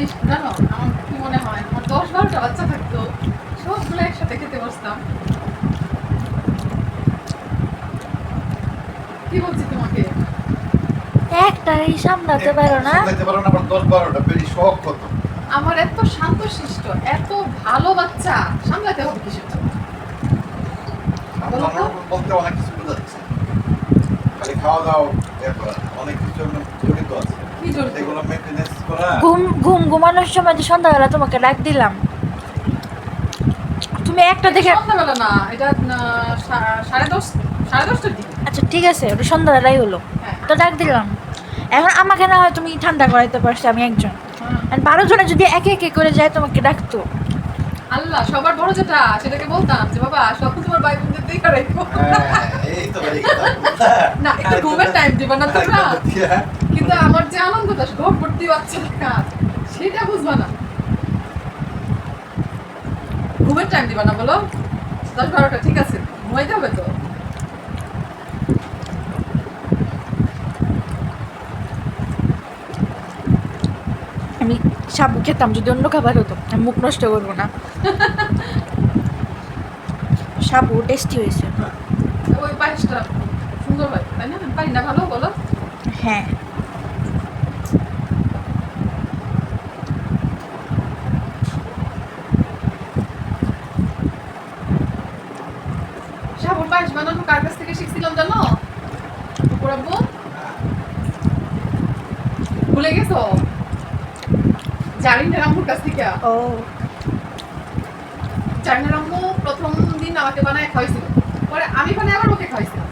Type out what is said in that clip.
জিনিস জানো, আমার কি মনে হয়, আমার 10-12টা বাচ্চা থাকতো, সবগুলো একসাথে খেতে বসতাম। কি বলছি তোমাকে? একটা সামলাতে পারো না? সামলাইতে পারো না, আবার 10-12টা বেরি শখ কত। আমার এত শান্তশিষ্ট, এত ভালো বাচ্চা, সামলাতে হবে কিসের জন্য? আমার বলতে অনেক কিছু বোঝাচ্ছে, খালি খাওয়া দাওয়া এরপর অনেক কিছু জড়িত আছে, কি জড়িত? সেগুলো মেনটেনেন্স করা। ঘুমানোর সময় যে সন্ধ্যাবেলা তোমাকে ডাক দিলাম, তুমি একটা দেখে। সন্ধ্যাবেলা না, এটা 10:30টার দিকে। আচ্ছা ঠিক আছে, ওটা সন্ধ্যাবেলাই হলো, হ্যাঁ। তো ডাক দিলাম। এখন আমাকে না হয় তুমি ঠান্ডা করাইতে পারছো, আমি একজন, হুম। আর 12 জনে যদি একে একে করে যায় তোমাকে ডাকতো। আল্লাহ, সবার বড় যেটা সেটাকে বলতাম যে বাবা সব তোমার ভাই বোনদের দিয়ে রাখবো। হ্যাঁ, এই তো বেরি না, একটু ঘুমের টাইম দিবা না তোমরা? কিন্তু আমার যে আনন্দটা, ঘর ভর্তি বাচ্চার কাজ, সেটা বুঝবা না। ঘুমের টাইম দিবা না বলো? 10-12টা ঠিক আছে, ঘুমাইতে হবে তো। আমি সাবু খেতাম যদি অন্য খাবার হতো, আমি মুখ নষ্ট করবো না। সাবু টেস্টি হয়েছে। ওই পায়েসটা সুন্দর হয়, তাই না? পারি না ভালো বলো? হ্যাঁ, সাবুর পায়েস বানানো কার কাছ থেকে শিখছিলাম জানো? পুরাব্বু, ভুলে গেছো? জারিনের আম্মুর কাছ থেকে। ও জারিনের আম্মু প্রথম দিন আমাকে বানায় খাওয়াইছিল, পরে আমি বানায় আবার ওকে খাওয়াইছিলাম।